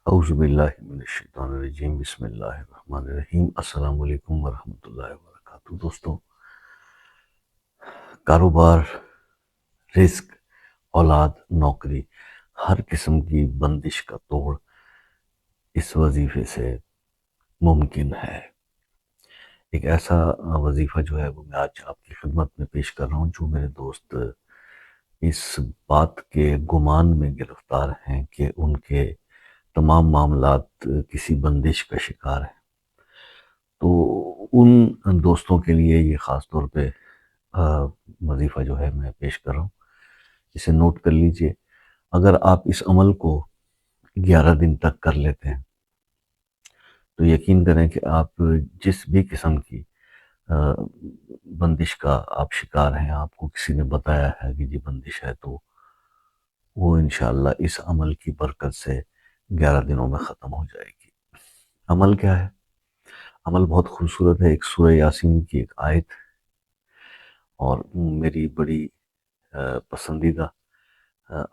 اعوذ باللہ من الشیطان الرجیم، بسم اللہ الرحمن الرحیم۔ السلام علیکم ورحمۃ اللہ وبرکاتہ۔ دوستو، کاروبار، رزق، اولاد، نوکری، ہر قسم کی بندش کا توڑ اس وظیفے سے ممکن ہے۔ ایک ایسا وظیفہ جو ہے وہ میں آج آپ کی خدمت میں پیش کر رہا ہوں، جو میرے دوست اس بات کے گمان میں گرفتار ہیں کہ ان کے تمام معاملات کسی بندش کا شکار ہیں۔ تو ان دوستوں کے لیے یہ خاص طور پہ وظیفہ جو ہے میں پیش کر رہا ہوں، اسے نوٹ کر لیجئے۔ اگر آپ اس عمل کو 11 دن تک کر لیتے ہیں تو یقین کریں کہ آپ جس بھی قسم کی بندش کا آپ شکار ہیں، آپ کو کسی نے بتایا ہے کہ جی بندش ہے، تو وہ انشاءاللہ اس عمل کی برکت سے 11 دنوں میں ختم ہو جائے گی۔ عمل کیا ہے؟ عمل بہت خوبصورت ہے، ایک سورہ یاسین کی ایک آیت، اور میری بڑی پسندیدہ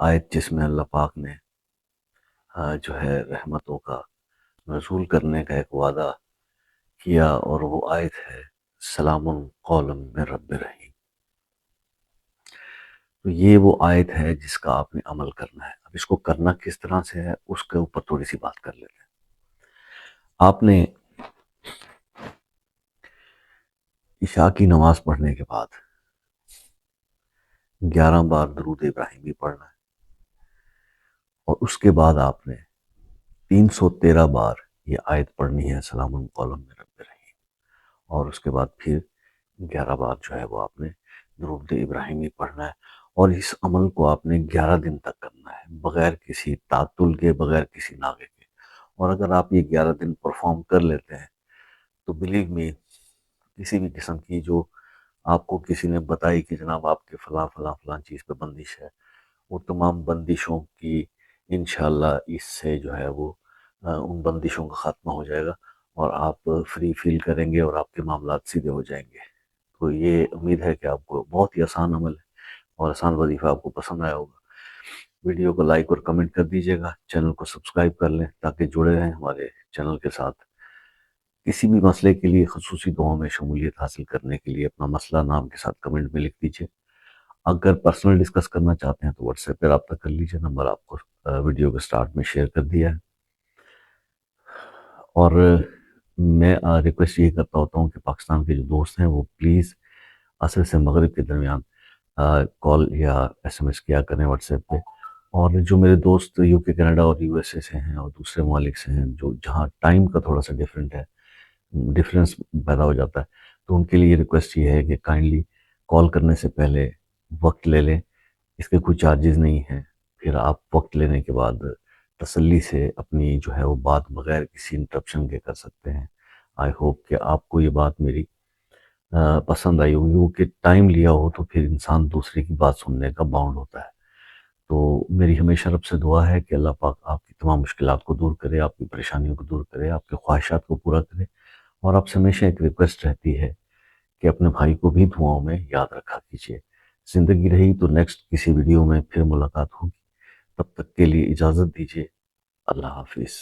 آیت، جس میں اللہ پاک نے جو ہے رحمتوں کا نزول کرنے کا ایک وعدہ کیا، اور وہ آیت ہے سلام قولا من رب رحیم۔ تو یہ وہ آیت ہے جس کا آپ نے عمل کرنا ہے۔ اب اس کو کرنا کس طرح سے ہے، اس کے اوپر تھوڑی سی بات کر لیتے ہیں۔ آپ نے عشاء کی نماز پڑھنے کے بعد 11 بار درود ابراہیمی پڑھنا ہے، اور اس کے بعد آپ نے 313 بار یہ آیت پڑھنی ہے سلام قولا من رب رحیم، اور اس کے بعد پھر 11 بار جو ہے وہ آپ نے درود ابراہیمی پڑھنا ہے، اور اس عمل کو آپ نے 11 دن تک کرنا ہے، بغیر کسی تعطل کے، بغیر کسی ناغے کے۔ اور اگر آپ یہ 11 دن پرفارم کر لیتے ہیں تو بلیو می، کسی بھی قسم کی جو آپ کو کسی نے بتائی کہ جناب آپ کے فلاں فلاں فلاں چیز پہ بندش ہے، وہ تمام بندشوں کی انشاءاللہ اس سے جو ہے وہ ان بندشوں کا خاتمہ ہو جائے گا، اور آپ فری فیل کریں گے، اور آپ کے معاملات سیدھے ہو جائیں گے۔ تو یہ امید ہے کہ آپ کو بہت ہی آسان عمل ہے اور آسان وظیفہ آپ کو پسند آیا ہوگا۔ ویڈیو کو لائک اور کمنٹ کر دیجئے گا، چینل کو سبسکرائب کر لیں تاکہ جڑے رہیں ہمارے چینل کے ساتھ۔ کسی بھی مسئلے کے لیے خصوصی دعاؤں میں شمولیت حاصل کرنے کے لیے اپنا مسئلہ نام کے ساتھ کمنٹ میں لکھ دیجئے۔ اگر پرسنل ڈسکس کرنا چاہتے ہیں تو واٹس ایپ پہ رابطہ کر لیجئے، نمبر آپ کو ویڈیو کے سٹارٹ میں شیئر کر دیا ہے۔ اور میں ریکویسٹ یہ کرتا ہوتا ہوں کہ پاکستان کے جو دوست ہیں وہ پلیز عصر سے مغرب کے درمیان کال یا ایس ایم ایس کیا کریں واٹس ایپ پہ، اور جو میرے دوست یو کے، کینیڈا اور یو ایس اے سے ہیں اور دوسرے ممالک سے ہیں، جو جہاں ٹائم کا تھوڑا سا ڈیفرنس پیدا ہو جاتا ہے، تو ان کے لیے ریکویسٹ یہ ہے کہ کائنڈلی کال کرنے سے پہلے وقت لے لیں۔ اس کے کوئی چارجز نہیں ہیں، پھر آپ وقت لینے کے بعد تسلی سے اپنی جو ہے وہ بات بغیر کسی انٹرپشن کے کر سکتے ہیں۔ آئی ہوپ کہ آپ کو یہ بات میری پسند آئی ہوگی، وہ کہ ٹائم لیا ہو تو پھر انسان دوسرے کی بات سننے کا باؤنڈ ہوتا ہے۔ تو میری ہمیشہ رب سے دعا ہے کہ اللہ پاک آپ کی تمام مشکلات کو دور کرے، آپ کی پریشانیوں کو دور کرے، آپ کے خواہشات کو پورا کرے، اور آپ سے ہمیشہ ایک ریکویسٹ رہتی ہے کہ اپنے بھائی کو بھی دعاؤں میں یاد رکھا کیجیے۔ زندگی رہی تو نیکسٹ کسی ویڈیو میں پھر ملاقات ہوگی، تب تک کے لیے اجازت دیجیے۔ اللہ حافظ۔